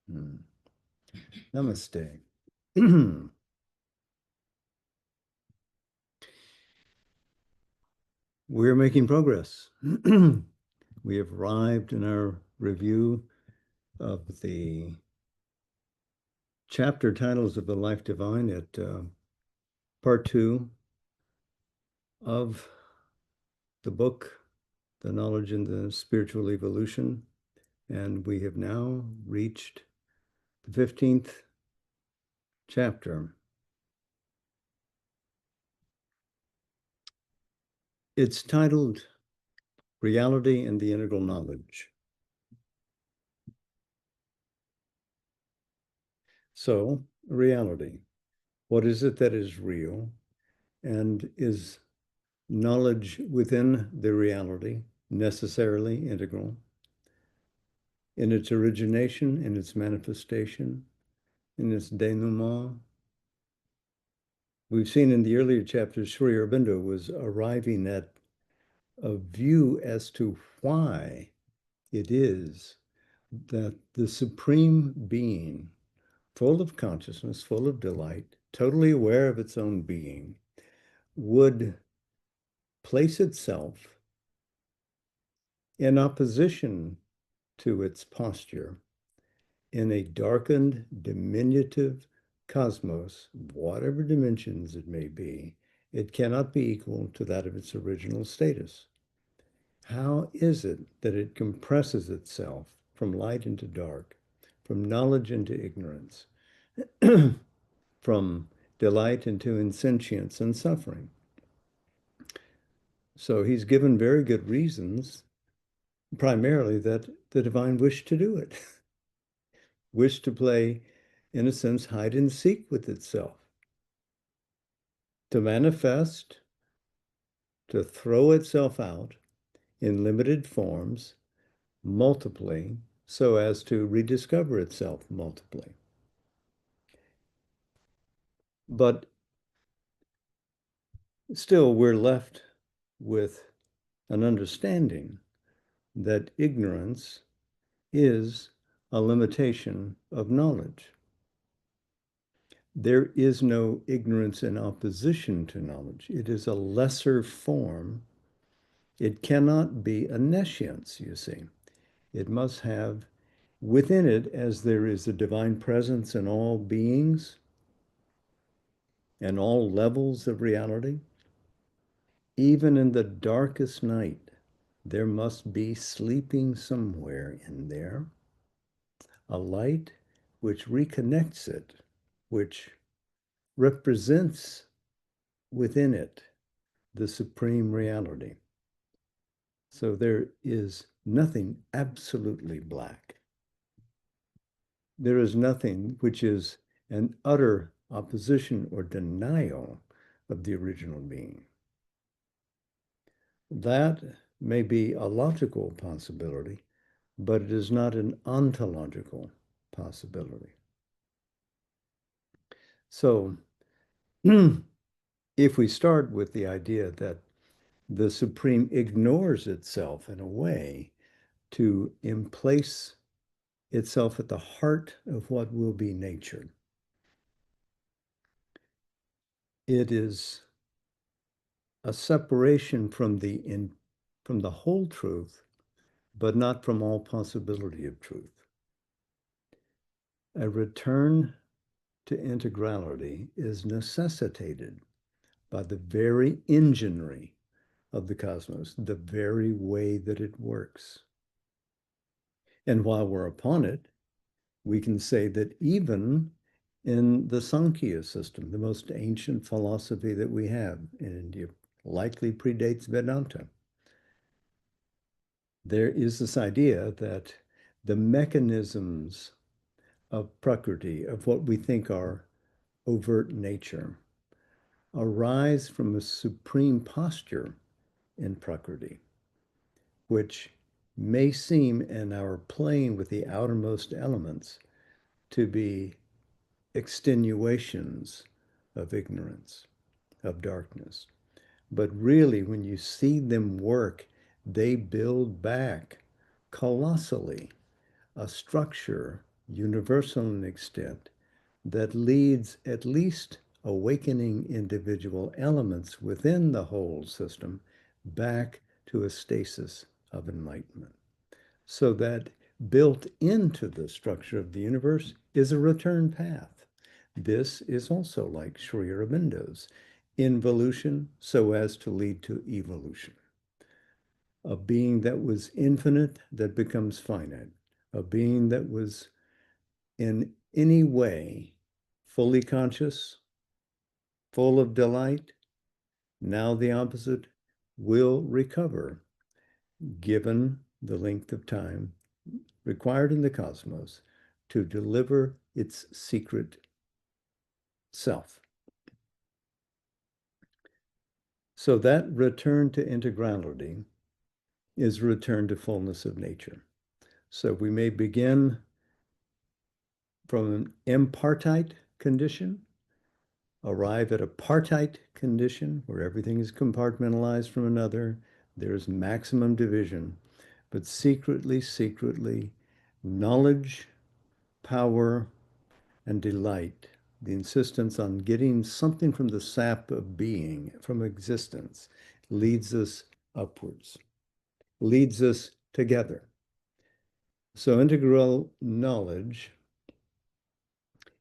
Hmm. Namaste. We're making progress. We have arrived in our review of the chapter titles of the Life Divine at part two of the book, The Knowledge and the Spiritual Evolution. And we have now reached the 15th chapter. It's titled Reality and the Integral Knowledge. So, reality. What is it that is real? And is knowledge within the reality necessarily integral in its origination, in its manifestation, in its denouement? We've seen in the earlier chapters, Sri Aurobindo was arriving at a view as to why it is that the Supreme Being, full of consciousness, full of delight, totally aware of its own being, would place itself in opposition to its posture in a darkened, diminutive cosmos, whatever dimensions it may be. It cannot be equal to that of its original status. How is it that it compresses itself from light into dark, from knowledge into ignorance, from delight into insentience and suffering? So he's given very good reasons, primarily that the divine wished to do it, wished to play, in a sense, hide and seek with itself, to manifest, to throw itself out in limited forms, multiply, so as to rediscover itself multiply. But still, we're left with an understanding that ignorance is a limitation of knowledge. There is no ignorance in opposition to knowledge. It is a lesser form. It cannot be a nescience, you see. It must have within it, as there is a divine presence in all beings and all levels of reality, even in the darkest night, there must be sleeping somewhere in there a light which reconnects it, which represents within it the supreme reality. So there is nothing absolutely black. There is nothing which is an utter opposition or denial of the original being. That may be a logical possibility, but it is not an ontological possibility. So if we start with the idea that the Supreme ignores itself in a way to emplace itself at the heart of what will be nature, it is a separation from the whole truth, but not from all possibility of truth. A return to integrality is necessitated by the very enginery of the cosmos, the very way that it works. And while we're upon it, we can say that even in the Sankhya system, the most ancient philosophy that we have in India, likely predates Vedanta, there is this idea that the mechanisms of Prakriti, of what we think are overt nature, arise from a supreme posture in Prakriti, which may seem in our playing with the outermost elements to be extenuations of ignorance, of darkness. But really, when you see them work, they build back colossally a structure universal in extent, that leads at least awakening individual elements within the whole system back to a stasis of enlightenment. So that built into the structure of the universe is a return path. This is also like Sri Aurobindo's involution so as to lead to evolution. A being that was infinite that becomes finite, a being that was in any way fully conscious, full of delight, now the opposite, will recover given the length of time required in the cosmos to deliver its secret self. So that return to integrality is return to fullness of nature. So we may begin from an impartite condition, arrive at a partite condition where everything is compartmentalized from another, there's maximum division, but secretly, knowledge, power, and delight, the insistence on getting something from the sap of being, from existence, leads us upwards, leads us together. So integral knowledge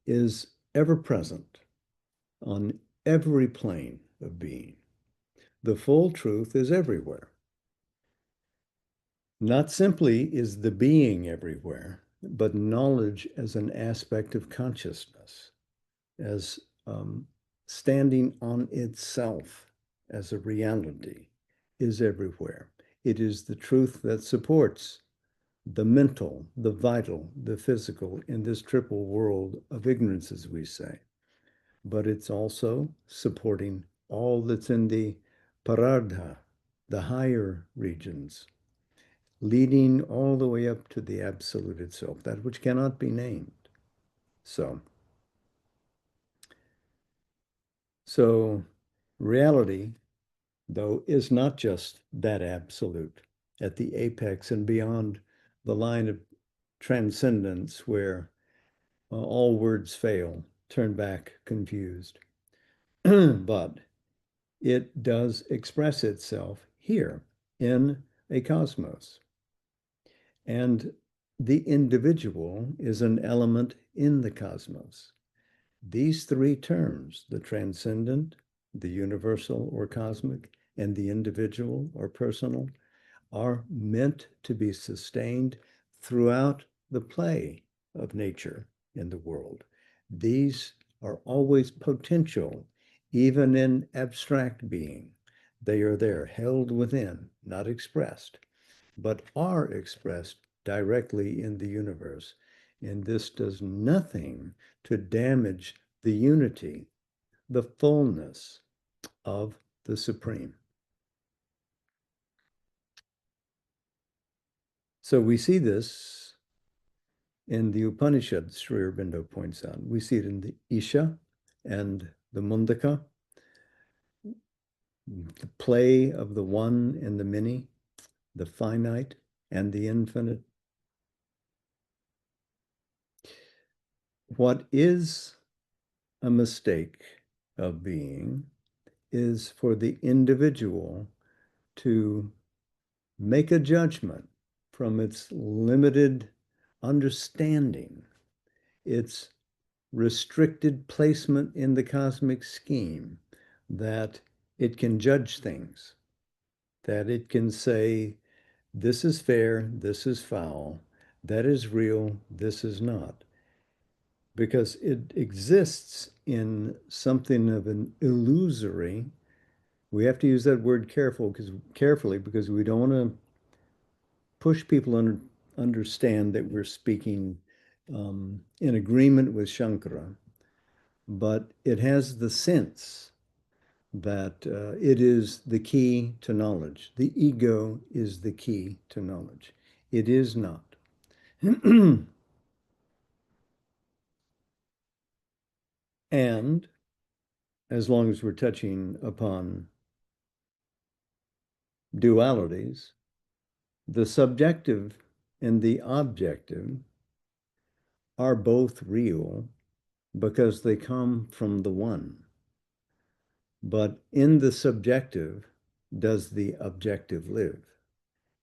is ever present on every plane of being. The full truth is everywhere. Not simply is the being everywhere, but knowledge as an aspect of consciousness, as standing on itself as a reality, is everywhere. It is the truth that supports the mental, the vital, the physical in this triple world of ignorance, as we say. But it's also supporting all that's in the paradha, the higher regions, leading all the way up to the absolute itself, that which cannot be named. So reality, though, is not just that absolute at the apex and beyond the line of transcendence where all words fail, turn back confused. But it does express itself here in a cosmos. And the individual is an element in the cosmos. These three terms, the transcendent, the universal or cosmic, and the individual or personal, are meant to be sustained throughout the play of nature in the world. These are always potential, even in abstract being. They are there, held within, not expressed, but are expressed directly in the universe. And this does nothing to damage the unity, the fullness of the Supreme. So we see this in the Upanishads, Sri Aurobindo points out. We see it in the Isha and the Mundaka, the play of the one and the many, the finite and the infinite. What is a mistake of being is for the individual to make a judgment from its limited understanding, its restricted placement in the cosmic scheme, that it can judge things, that it can say, this is fair, this is foul, that is real, this is not. Because it exists in something of an illusory, we have to use that word carefully because we don't want to push people to understand that we're speaking in agreement with Shankara, but it has the sense that it is the key to knowledge. The ego is the key to knowledge. It is not. And as long as we're touching upon dualities, the subjective and the objective are both real because they come from the one. But in the subjective, does the objective live?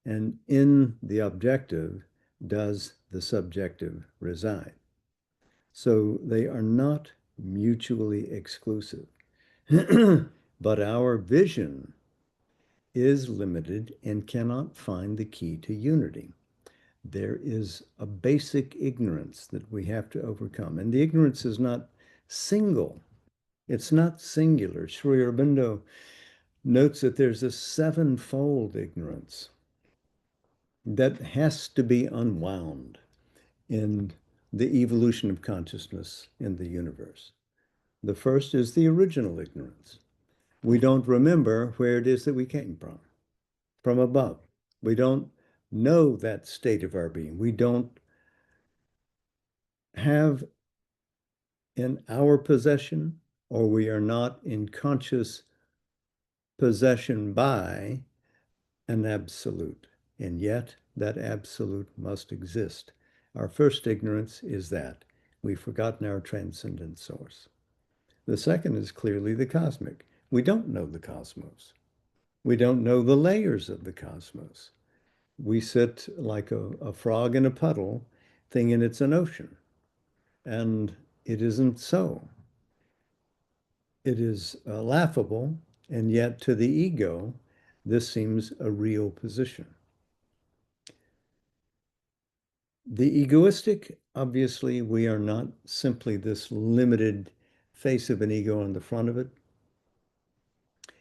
And in the objective, does the subjective reside? So they are not mutually exclusive. But our vision is limited and cannot find the key to unity. There is a basic ignorance that we have to overcome. And the ignorance is not single, it's not singular. Sri Aurobindo notes that there's a sevenfold ignorance that has to be unwound in the evolution of consciousness in the universe. The first is the original ignorance. We don't remember where it is that we came from above. We don't know that state of our being. We don't have in our possession, or we are not in conscious possession by an absolute. And yet, that absolute must exist. Our first ignorance is that we've forgotten our transcendent source. The second is clearly the cosmic. We don't know the cosmos. We don't know the layers of the cosmos. We sit like a frog in a puddle, thinking it's an ocean. And it isn't so. It is laughable, and yet to the ego, this seems a real position. The egoistic, obviously, we are not simply this limited face of an ego on the front of it.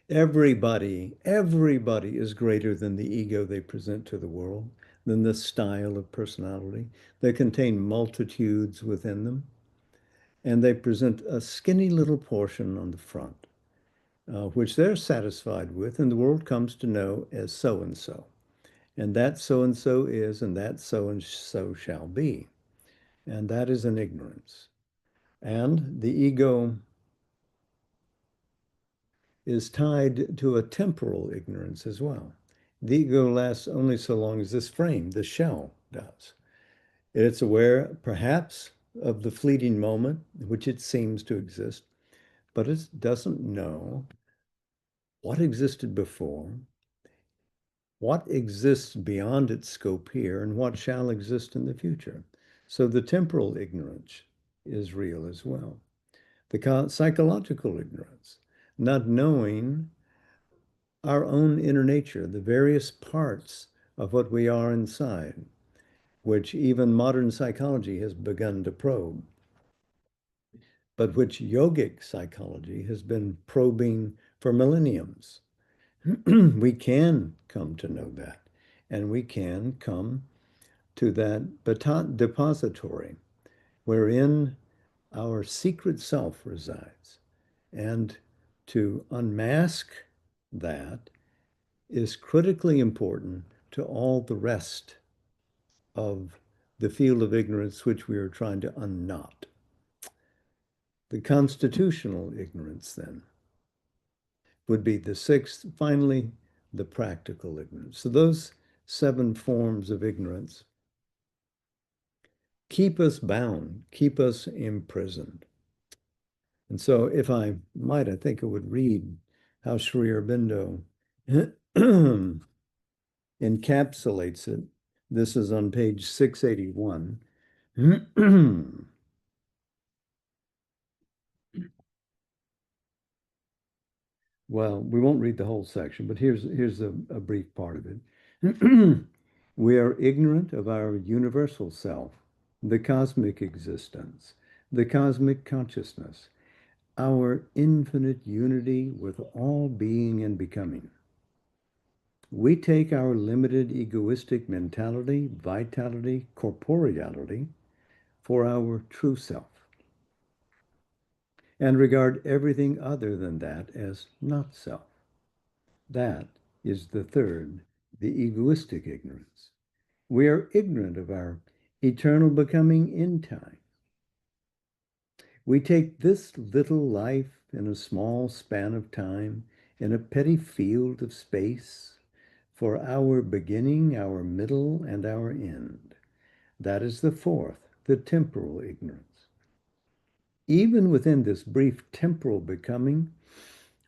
Everybody is greater than the ego they present to the world, than the style of personality. They contain multitudes within them, and they present a skinny little portion on the front, which they're satisfied with, and the world comes to know as so and so. And that so and so is, and that so and so shall be. And that is an ignorance. And the ego is tied to a temporal ignorance as well. The ego lasts only so long as this frame, the shell, does. It's aware, perhaps, of the fleeting moment, which it seems to exist, but it doesn't know what existed before, what exists beyond its scope here, and what shall exist in the future. So the temporal ignorance is real as well. The psychological ignorance, not knowing our own inner nature, the various parts of what we are inside, which even modern psychology has begun to probe, but which yogic psychology has been probing for millenniums. We can come to know that, and we can come to that depository wherein our secret self resides. And to unmask that is critically important to all the rest of the field of ignorance which we are trying to unknot. The constitutional ignorance, then, would be the sixth. Finally, the practical ignorance. So those seven forms of ignorance keep us bound, keep us imprisoned. And so if I might, I think I would read how Sri Aurobindo encapsulates it. This is on page 681. Well, we won't read the whole section, but here's a brief part of it. We are ignorant of our universal self, the cosmic existence, the cosmic consciousness, our infinite unity with all being and becoming. We take our limited egoistic mentality, vitality, corporeality for our true self, and regard everything other than that as not self. That is the third, the egoistic ignorance. We are ignorant of our eternal becoming in time. We take this little life in a small span of time, in a petty field of space, for our beginning, our middle, and our end. That is the fourth, the temporal ignorance. Even within this brief temporal becoming,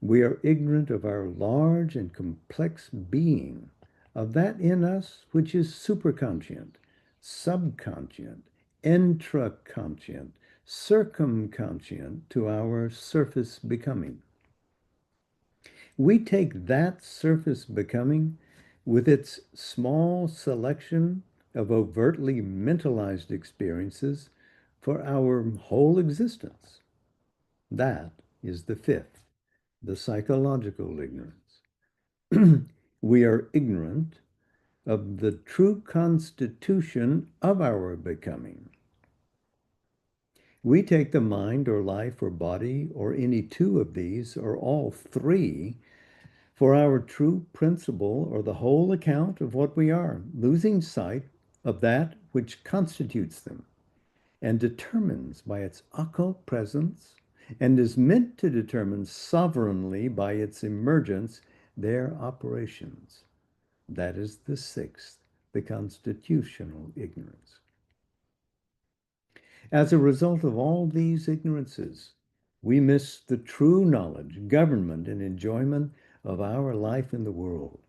we are ignorant of our large and complex being, of that in us which is superconscient, subconscient, intraconscient, circumconscient to our surface becoming. We take that surface becoming with its small selection of overtly mentalized experiences for our whole existence. That is the fifth, the psychological ignorance. We are ignorant of the true constitution of our becoming. We take the mind or life or body or any two of these or all three for our true principle or the whole account of what we are, losing sight of that which constitutes them and determines by its occult presence and is meant to determine sovereignly by its emergence their operations. That is the sixth, the constitutional ignorance. As a result of all these ignorances, we miss the true knowledge, government, and enjoyment of our life in the world.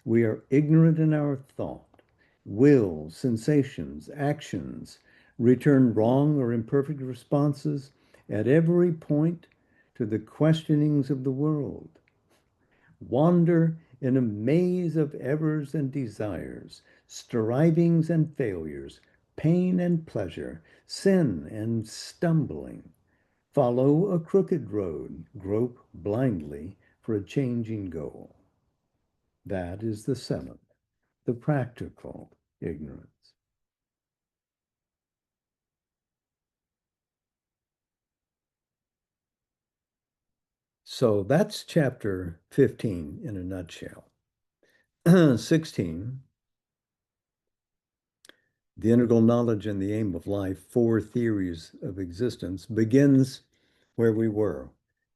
We are ignorant in our thought, will, sensations, actions, return wrong or imperfect responses at every point to the questionings of the world, wander in a maze of errors and desires, strivings and failures, pain and pleasure, sin and stumbling, follow a crooked road, grope blindly for a changing goal. That is the seventh, the practical ignorance. So that's chapter 15 in a nutshell. 16, the integral knowledge and the aim of life, four theories of existence, begins where we were,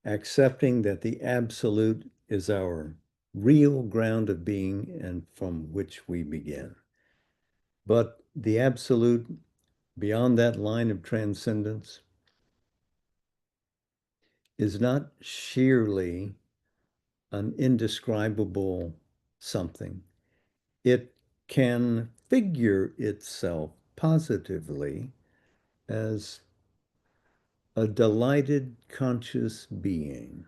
accepting that the absolute is our real ground of being and from which we begin. But the absolute, beyond that line of transcendence, is not sheerly an indescribable something. It can figure itself positively as a delighted conscious being,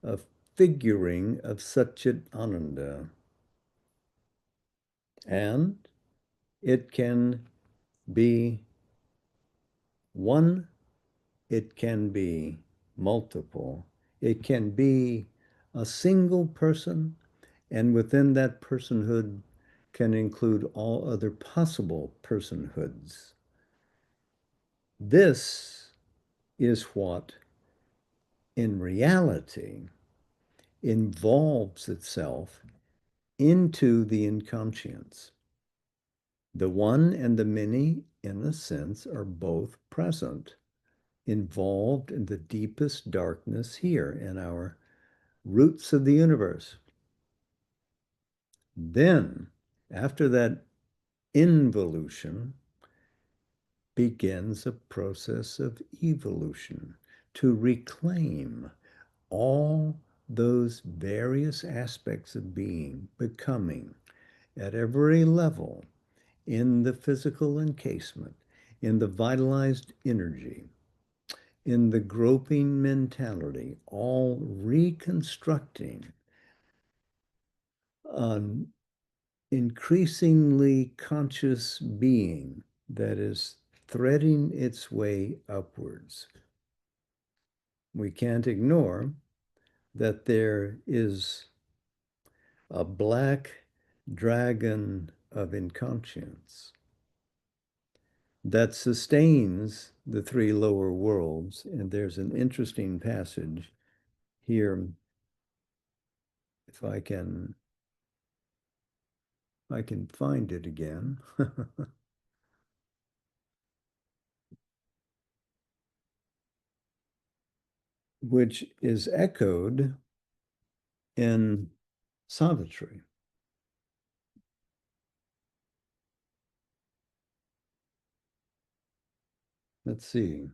a figuring of Satchit Ananda. And it can be one, it can be multiple, it can be a single person, and within that personhood can include all other possible personhoods. This is what, in reality, involves itself into the inconscience. The one and the many, in a sense, are both present, involved in the deepest darkness here in our roots of the universe. Then, after that involution, begins a process of evolution to reclaim all those various aspects of being, becoming at every level in the physical encasement, in the vitalized energy, in the groping mentality, all reconstructing an increasingly conscious being that is threading its way upwards. We can't ignore that there is a black dragon of inconscience that sustains the three lower worlds. And there's an interesting passage here, if I can find it again, which is echoed in Savitri. Let's see.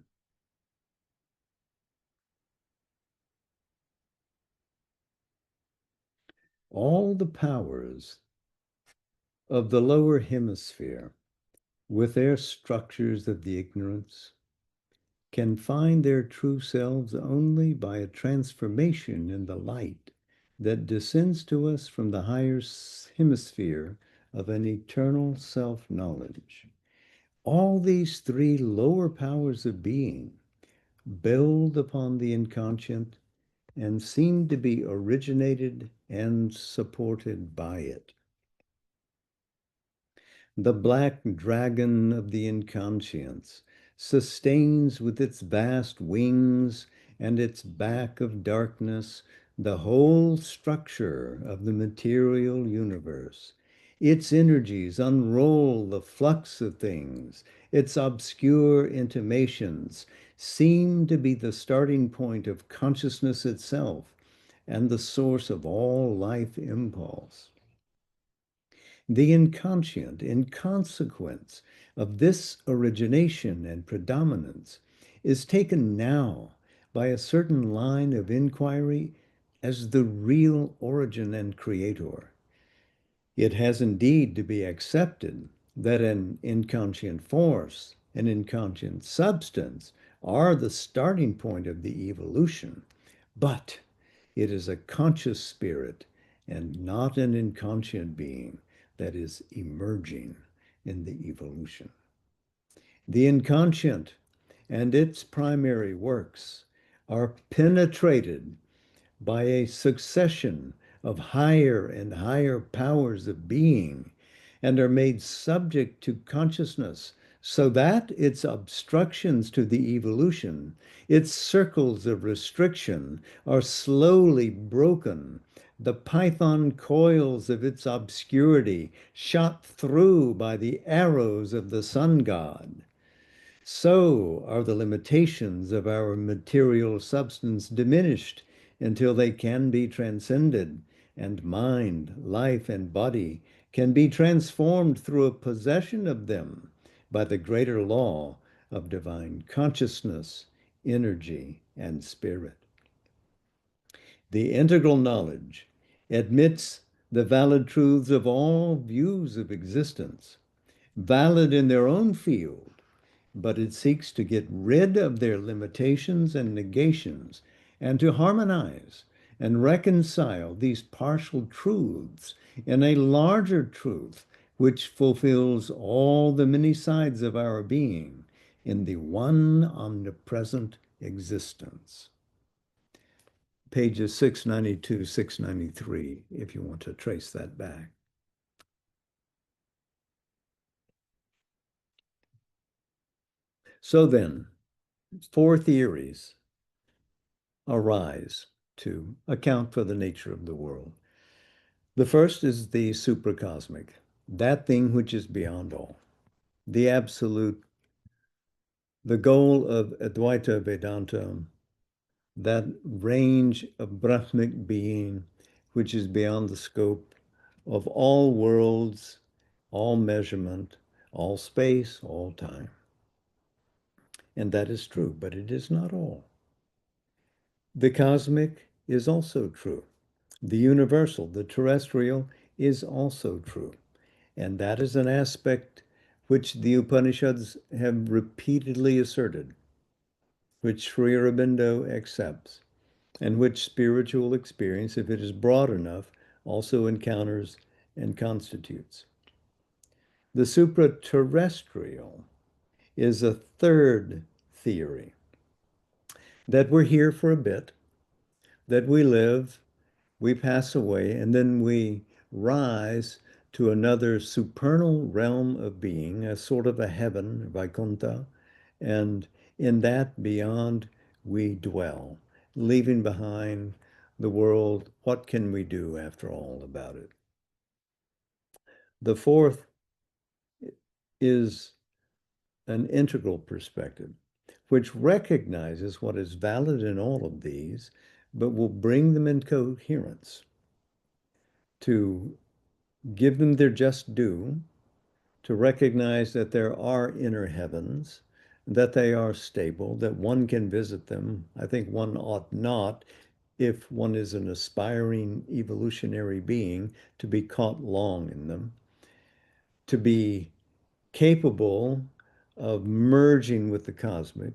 All the powers of the lower hemisphere, with their structures of the ignorance, can find their true selves only by a transformation in the light that descends to us from the higher hemisphere of an eternal self-knowledge. All these three lower powers of being build upon the inconscient and seem to be originated and supported by it. The black dragon of the inconscience sustains with its vast wings and its back of darkness the whole structure of the material universe. Its energies unroll the flux of things. Its obscure intimations seem to be the starting point of consciousness itself and the source of all life impulse. The inconscient, in consequence of this origination and predominance, is taken now by a certain line of inquiry as the real origin and creator. It has indeed to be accepted that an inconscient force, an inconscient substance, are the starting point of the evolution, but it is a conscious spirit and not an inconscient being that is emerging in the evolution. The inconscient and its primary works are penetrated by a succession of higher and higher powers of being and are made subject to consciousness so that its obstructions to the evolution, its circles of restriction, are slowly broken. The python coils of its obscurity shot through by the arrows of the sun god. So are the limitations of our material substance diminished until they can be transcended, and mind, life, and body can be transformed through a possession of them by the greater law of divine consciousness, energy, and spirit. The integral knowledge admits the valid truths of all views of existence, valid in their own field, but it seeks to get rid of their limitations and negations and to harmonize and reconcile these partial truths in a larger truth which fulfills all the many sides of our being in the one omnipresent existence. Pages 692, 693, if you want to trace that back. So then, four theories arise to account for the nature of the world. The first is the supracosmic, that thing which is beyond all, the absolute, the goal of Advaita Vedanta, that range of Brahmic being which is beyond the scope of all worlds, all measurement, all space, all time. And that is true, but it is not all. The cosmic is also true. The universal, the terrestrial, is also true. And that is an aspect which the Upanishads have repeatedly asserted, which Sri Aurobindo accepts, and which spiritual experience, if it is broad enough, also encounters and constitutes. The supra-terrestrial is a third theory, that we're here for a bit, that we live, we pass away, and then we rise to another supernal realm of being, a sort of a heaven, Vaikuntha, and in that beyond we dwell, leaving behind the world. What can we do after all about it? The fourth is an integral perspective, which recognizes what is valid in all of these, but will bring them in coherence to give them their just due, to recognize that there are inner heavens, that they are stable, that one can visit them. I think one ought not, if one is an aspiring evolutionary being, to be caught long in them, to be capable of merging with the cosmic,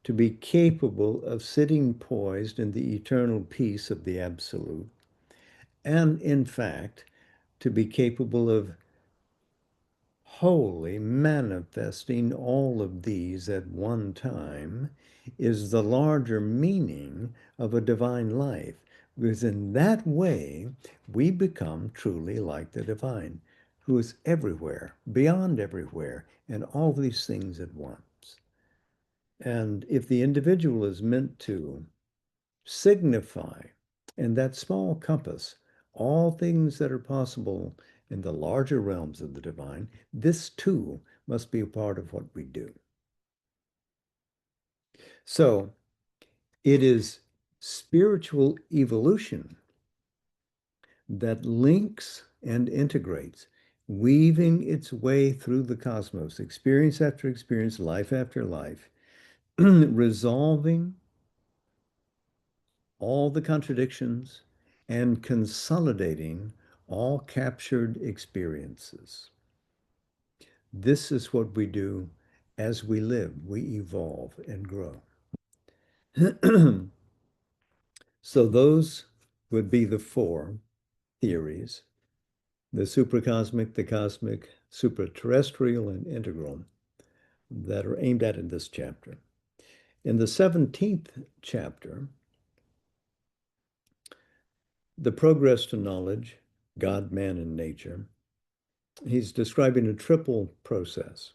to be capable of sitting poised in the eternal peace of the absolute, and in fact, to be capable of wholly manifesting all of these at one time is the larger meaning of a divine life. Because in that way, we become truly like the divine, who is everywhere, beyond everywhere, and all these things at once. And if the individual is meant to signify in that small compass all things that are possible in the larger realms of the divine, this too must be a part of what we do. So it is spiritual evolution that links and integrates, weaving its way through the cosmos, experience after experience, life after life, resolving all the contradictions and consolidating all captured experiences. This is what we do as we live. We evolve and grow. So those would be the four theories: the supracosmic, the cosmic, supraterrestrial, and integral, that are aimed at in this chapter. In the 17th chapter, the progress to knowledge, God, man, and nature, he's describing a triple process.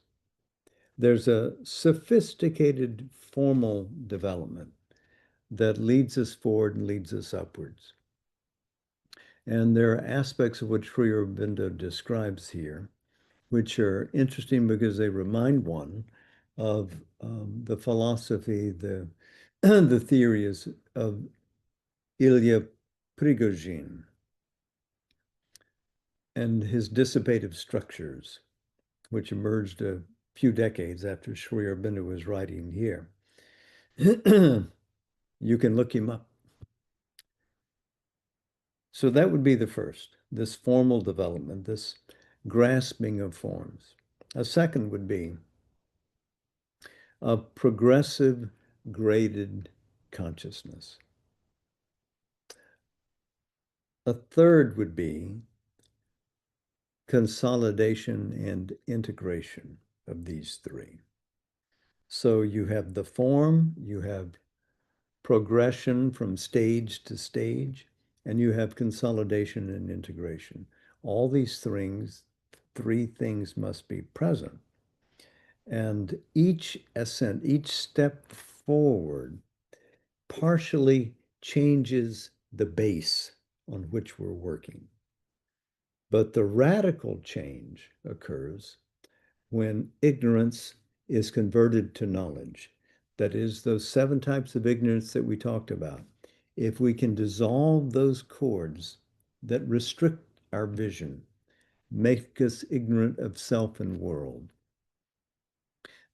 There's a sophisticated formal development that leads us forward and leads us upwards. And there are aspects of what Sri Aurobindo describes here, which are interesting because they remind one of the philosophy, the theories of Ilya Prigogine and his dissipative structures, which emerged a few decades after Sri Aurobindo was writing here. You can look him up. So that would be the first, this formal development, this grasping of forms. A second would be a progressive graded consciousness. A third would be consolidation and integration of these three. So you have the form, you have progression from stage to stage, and you have consolidation and integration. All these three things must be present. And each ascent, each step forward partially changes the base on which we're working. But the radical change occurs when ignorance is converted to knowledge. That is, those 7 types of ignorance that we talked about. If we can dissolve those cords that restrict our vision, make us ignorant of self and world,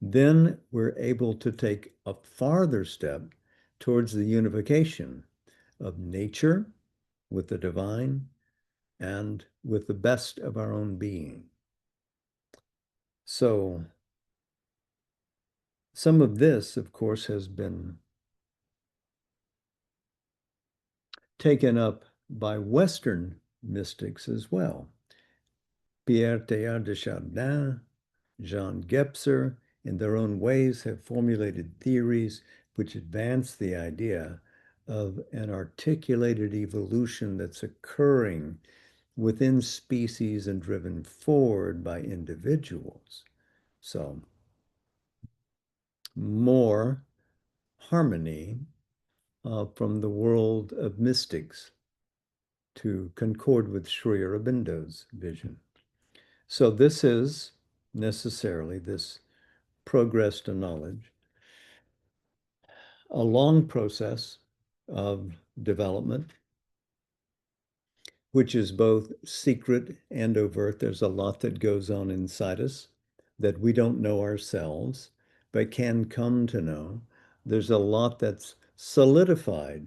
then we're able to take a farther step towards the unification of nature with the divine and with the best of our own being. So some of this, of course, has been taken up by Western mystics as well. Pierre Teilhard de Chardin, Jean Gebser, in their own ways, have formulated theories which advance the idea of an articulated evolution that's occurring within species and driven forward by individuals. So more harmony from the world of mystics to concord with Sri Aurobindo's vision. So this is necessarily, this progress to knowledge, a long process of development, which is both secret and overt. There's a lot that goes on inside us that we don't know ourselves. but can come to know. There's a lot that's solidified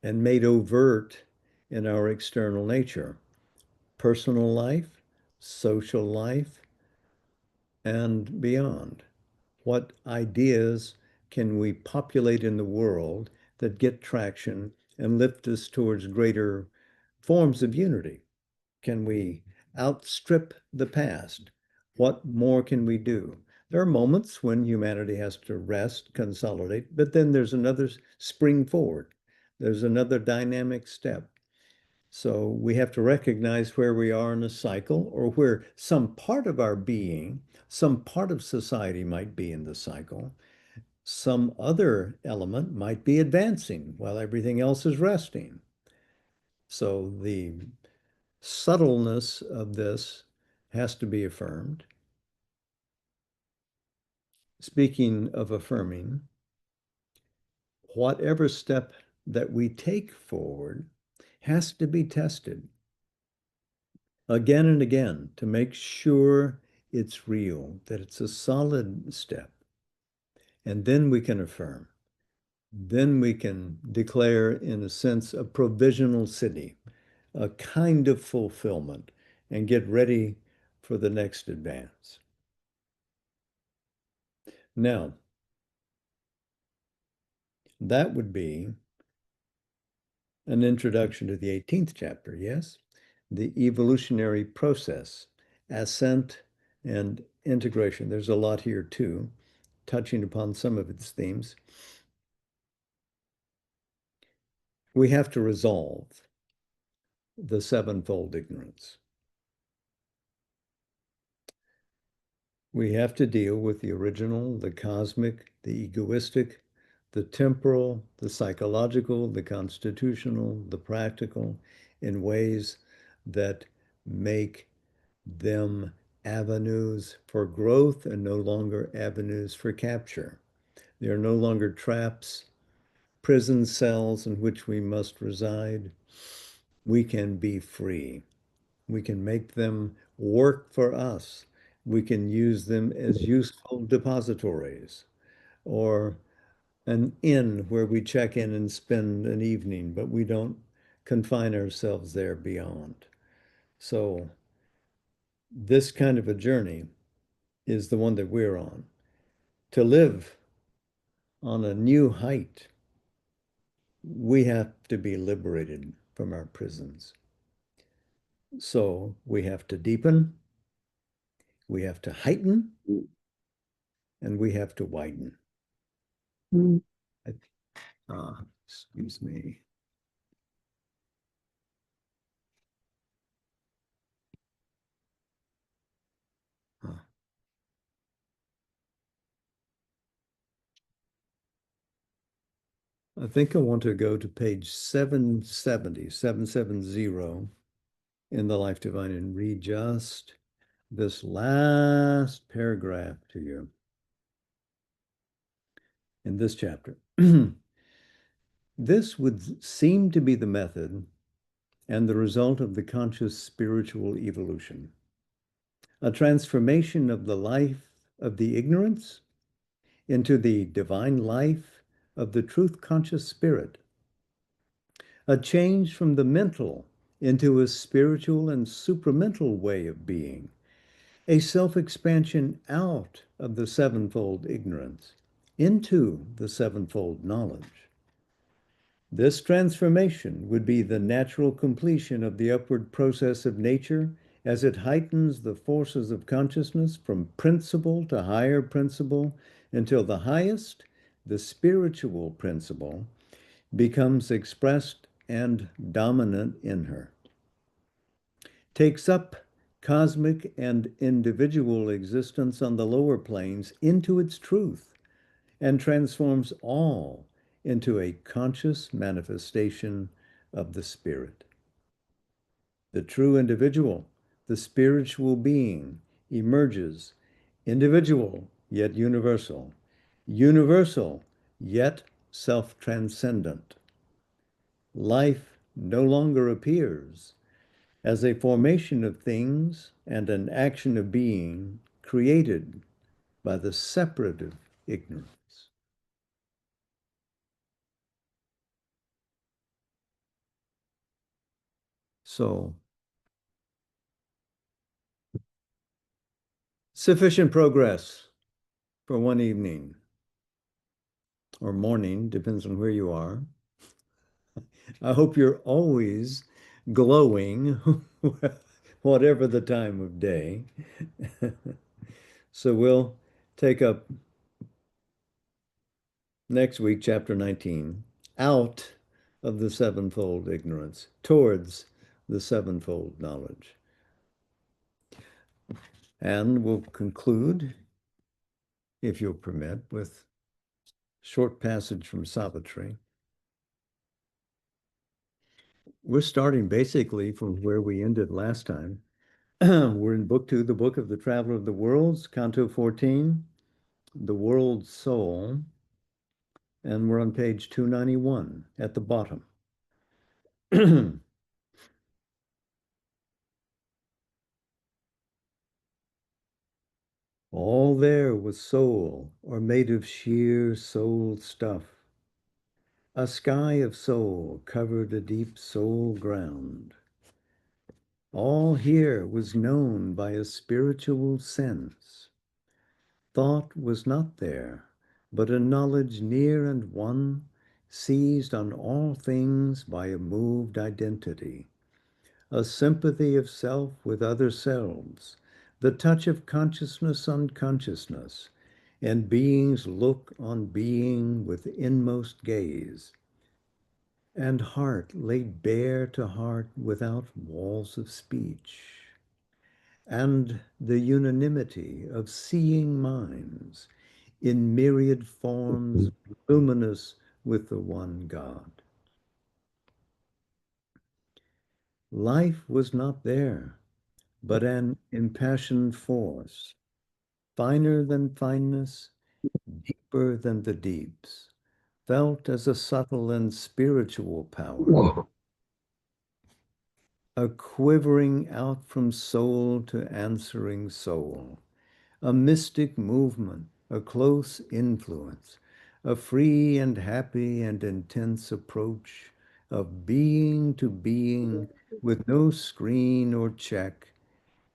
and made overt in our external nature, personal life, social life, and beyond. What ideas can we populate in the world that get traction and lift us towards greater forms of unity? Can we outstrip the past? What more can we do? There are moments when humanity has to rest, consolidate, but then there's another spring forward. There's another dynamic step. So we have to recognize where we are in a cycle or where some part of our being, some part of society might be in the cycle. Some other element might be advancing while everything else is resting. So the subtleness of this has to be affirmed. Speaking of affirming, whatever step that we take forward has to be tested again and again to make sure it's real, that it's a solid step. And then we can affirm. Then we can declare, in a sense, a provisional city, a kind of fulfillment, and get ready for the next advance. Now, that would be an introduction to the 18th chapter, yes? The evolutionary process, ascent and integration. There's a lot here too, touching upon some of its themes. We have to resolve the sevenfold ignorance. We have to deal with the original, the cosmic, the egoistic, the temporal, the psychological, the constitutional, the practical, in ways that make them avenues for growth and no longer avenues for capture. They are no longer traps, prison cells in which we must reside. We can be free. We can make them work for us. We can use them as useful depositories or an inn where we check in and spend an evening, but we don't confine ourselves there beyond. So this kind of a journey is the one that we're on. To live on a new height, we have to be liberated from our prisons. So we have to deepen, we have to heighten, and we have to widen. Mm. Excuse me. Uh, I think I want to go to page 770 in the Life Divine and read just this last paragraph to you in this chapter. This would seem to be the method and the result of the conscious spiritual evolution, a transformation of the life of the ignorance into the divine life of the truth conscious spirit, a change from the mental into a spiritual and supramental way of being, a self-expansion out of the sevenfold ignorance into the sevenfold knowledge. This transformation would be the natural completion of the upward process of nature as it heightens the forces of consciousness from principle to higher principle until the highest, the spiritual principle, becomes expressed and dominant in her, takes up cosmic and individual existence on the lower planes into its truth, and transforms all into a conscious manifestation of the Spirit. The true individual, the spiritual being, emerges individual yet universal, universal yet self-transcendent. Life no longer appears as a formation of things and an action of being created by the separative ignorance. So, sufficient progress for one evening or morning, depends on where you are. I hope you're always glowing, whatever the time of day. So we'll take up next week, chapter 19, out of the sevenfold ignorance, towards the sevenfold knowledge. And we'll conclude, if you'll permit, with short passage from Savitri. We're starting basically from where we ended last time. We're in book 2, the book of the Traveler of the Worlds, Canto 14, the World Soul, and we're on page 291 at the bottom. All there was soul, or made of sheer soul stuff. A sky of soul covered a deep soul ground. All here was known by a spiritual sense. Thought was not there, but a knowledge near and one, seized on all things by a moved identity, a sympathy of self with other selves, the touch of consciousness on consciousness, and being's look on being with inmost gaze, and heart laid bare to heart without walls of speech, and the unanimity of seeing minds in myriad forms, luminous with the one God. Life was not there, but an impassioned force, finer than fineness, deeper than the deeps, felt as a subtle and spiritual power, Whoa. a quivering out from soul to answering soul, a mystic movement, a close influence, a free and happy and intense approach of being to being with no screen or check,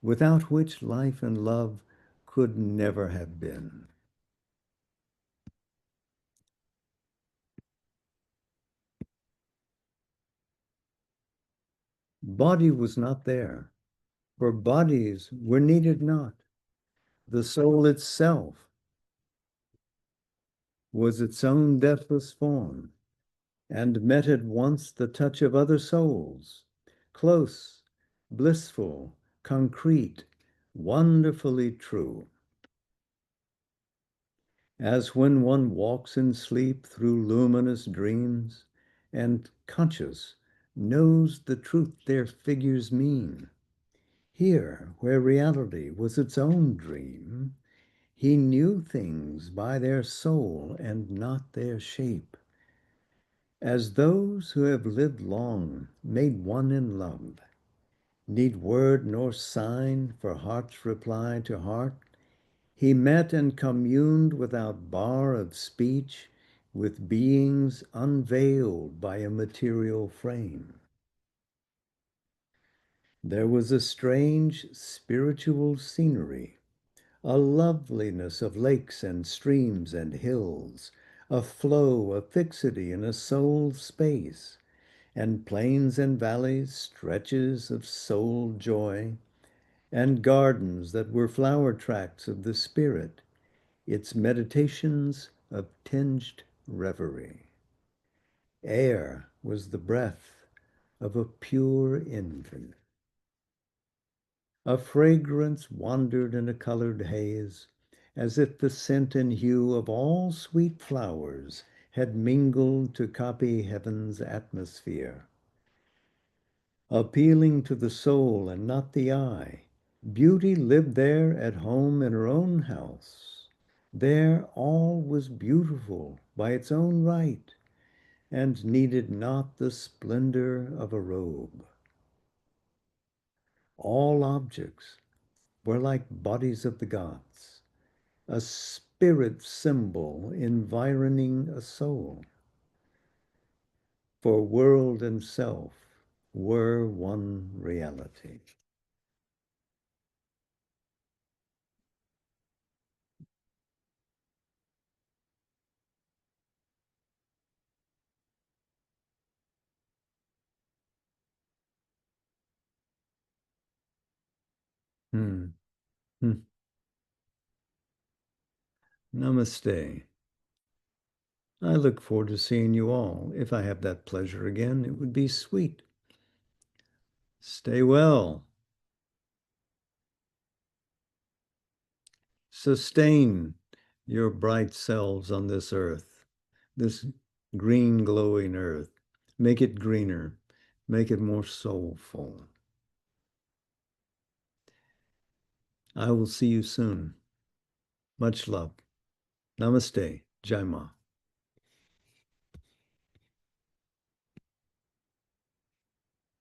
without which life and love could never have been. Body was not there, for bodies were needed not. The soul itself was its own deathless form, and met at once the touch of other souls, close, blissful, concrete, wonderfully true. As when one walks in sleep through luminous dreams, and conscious knows the truth their figures mean. Here, where reality was its own dream, he knew things by their soul and not their shape. As those who have lived long, made one in love, need word nor sign for heart's reply to heart, he met and communed without bar of speech with beings unveiled by a material frame. There was a strange spiritual scenery, a loveliness of lakes and streams and hills, a flow, a fixity in a soul space, and plains and valleys, stretches of soul joy, and gardens that were flower tracts of the spirit, its meditations of tinged reverie. Air was the breath of a pure infant. A fragrance wandered in a colored haze, as if the scent and hue of all sweet flowers had mingled to copy heaven's atmosphere. Appealing to the soul and not the eye, beauty lived there at home in her own house. There all was beautiful by its own right, and needed not the splendor of a robe. All objects were like bodies of the gods, a spirit symbol environing a soul. For world and self were one reality. Hmm. Hmm. Namaste. I look forward to seeing you all. If I have that pleasure again, it would be sweet. Stay well. Sustain your bright selves on this earth, this green glowing earth. Make it greener. Make it more soulful. I will see you soon. Much love. Namaste. Jai Ma.